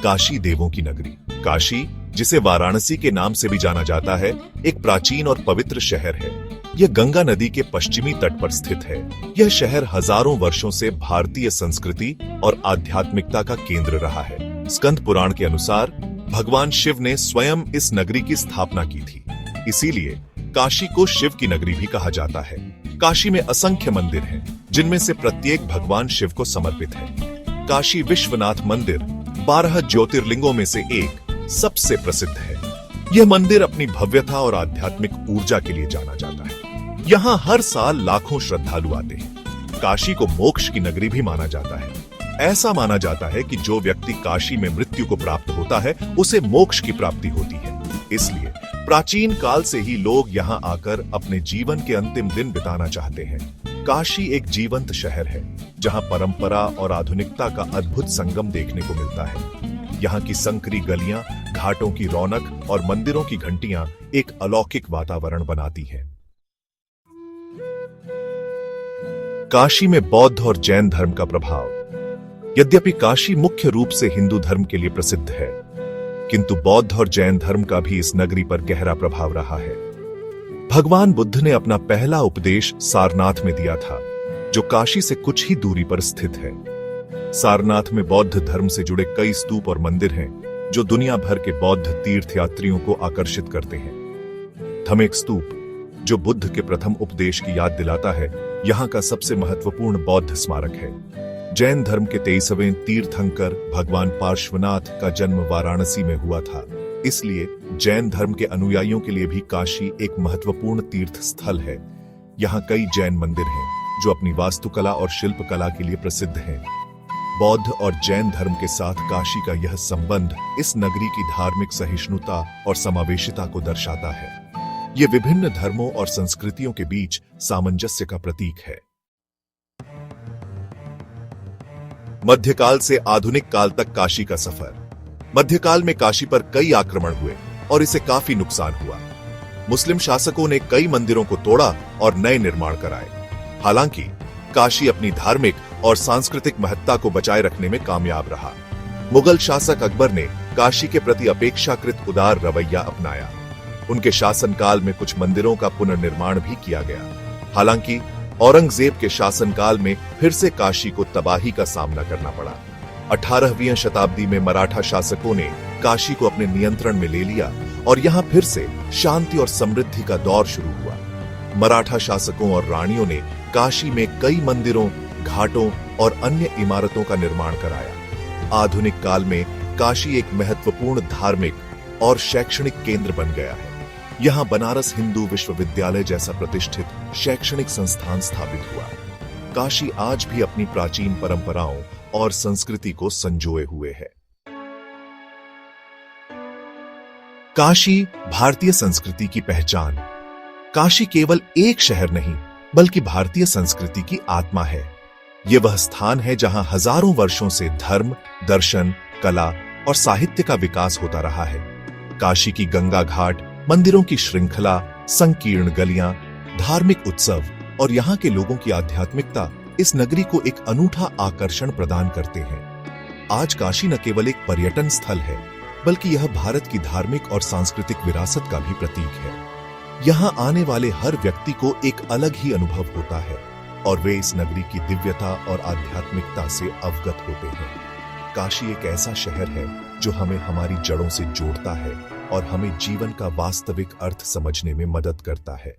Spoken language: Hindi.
काशी देवों की नगरी। काशी, जिसे वाराणसी के नाम से भी जाना जाता है, एक प्राचीन और पवित्र शहर है। यह गंगा नदी के पश्चिमी तट पर स्थित है। यह शहर हजारों वर्षों से भारतीय संस्कृति और आध्यात्मिकता का केंद्र रहा है। स्कंद पुराण के अनुसार भगवान शिव ने स्वयं इस नगरी की स्थापना की थी, इसीलिए काशी को शिव की नगरी भी कहा जाता है। काशी में असंख्य मंदिर हैं, जिनमें से प्रत्येक भगवान शिव को समर्पित है। काशी विश्वनाथ मंदिर 12 ज्योतिर्लिंगों में से एक सबसे प्रसिद्ध है। यह मंदिर अपनी भव्यता और आध्यात्मिक ऊर्जा के लिए जाना जाता है। यहाँ हर साल लाखों श्रद्धालु आते हैं। काशी को मोक्ष की नगरी भी माना जाता है। ऐसा माना जाता है कि जो व्यक्ति काशी में मृत्यु को प्राप्त होता है, उसे मोक्ष की प्राप्ति होती है। इसलिए प्राचीन काल से ही लोग यहाँ आकर अपने जीवन के अंतिम दिन बिताना चाहते हैं। काशी एक जीवंत शहर है, जहाँ परंपरा और आधुनिकता का अद्भुत संगम देखने को मिलता है। यहाँ की संकरी गलियां, घाटों की रौनक और मंदिरों की घंटियां एक अलौकिक वातावरण बनाती हैं। काशी में बौद्ध और जैन धर्म का प्रभाव। यद्यपि काशी मुख्य रूप से हिंदू धर्म के लिए प्रसिद्ध है, किंतु बौद्ध और जैन धर्म का भी इस नगरी पर गहरा प्रभाव रहा है। भगवान बुद्ध ने अपना पहला उपदेश सारनाथ में दिया था, जो काशी से कुछ ही दूरी पर स्थित है। सारनाथ में बौद्ध धर्म से जुड़े कई स्तूप और मंदिर हैं, जो दुनिया भर के बौद्ध तीर्थयात्रियों को आकर्षित करते हैं। धम्मेक स्तूप, जो बुद्ध के प्रथम उपदेश की याद दिलाता है, यहाँ का सबसे महत्वपूर्ण बौद्ध स्मारक है। जैन धर्म के 23वें तीर्थंकर भगवान पार्श्वनाथ का जन्म वाराणसी में हुआ था, इसलिए जैन धर्म के अनुयायियों के लिए भी काशी एक महत्वपूर्ण तीर्थ स्थल है। यहाँ कई जैन मंदिर हैं, जो अपनी वास्तुकला और शिल्पकला के लिए प्रसिद्ध हैं। बौद्ध और जैन धर्म के साथ काशी का यह संबंध इस नगरी की धार्मिक सहिष्णुता और समावेशिता को दर्शाता है। ये विभिन्न धर्मों और संस्कृतियों के बीच सामंजस्य का प्रतीक है। मध्यकाल से आधुनिक काल तक काशी का सफर। मध्यकाल में काशी पर कई आक्रमण हुए और इसे काफी नुकसान हुआ। मुस्लिम शासकों ने कई मंदिरों को तोड़ा और नए निर्माण कराए। हालांकि काशी अपनी धार्मिक और सांस्कृतिक महत्ता को बचाए रखने में कामयाब रहा। मुगल शासक अकबर ने काशी के प्रति अपेक्षाकृत उदार रवैया अपनाया। उनके शासनकाल में कुछ मंदिरों का पुनर्निर्माण भी किया गया। हालांकि औरंगजेब के शासनकाल में फिर से काशी को तबाही का सामना करना पड़ा। 18वीं शताब्दी में मराठा शासकों ने काशी को अपने नियंत्रण में ले लिया और यहाँ फिर से शांति और समृद्धि का दौर शुरू हुआ। मराठा शासकों और रानियों ने काशी में कई मंदिरों, घाटों और अन्य इमारतों का निर्माण कराया। आधुनिक काल में काशी एक महत्वपूर्ण धार्मिक और शैक्षणिक केंद्र बन गया है। यहाँ बनारस हिंदू विश्वविद्यालय जैसा प्रतिष्ठित शैक्षणिक संस्थान स्थापित हुआ। काशी आज भी अपनी प्राचीन परंपराओं और संस्कृति को संजोए हुए है। काशी भारतीय संस्कृति की पहचान। काशी केवल एक शहर नहीं, बल्कि भारतीय संस्कृति की आत्मा है। यह वह स्थान है जहां हजारों वर्षों से धर्म, दर्शन, कला और साहित्य का विकास होता रहा है। काशी की गंगा घाट, मंदिरों की श्रृंखला, संकीर्ण गलियां, धार्मिक उत्सव और यहाँ के लोगों की आध्यात्मिकता इस नगरी को एक अनूठा आकर्षण प्रदान करते हैं। आज काशी न केवल एक पर्यटन स्थल है, बल्कि यह भारत की धार्मिक और सांस्कृतिक विरासत का भी प्रतीक है। यहाँ आने वाले हर व्यक्ति को एक अलग ही अनुभव होता है और वे इस नगरी की दिव्यता और आध्यात्मिकता से अवगत होते हैं। काशी एक ऐसा शहर है जो हमें हमारी जड़ों से जोड़ता है और हमें जीवन का वास्तविक अर्थ समझने में मदद करता है।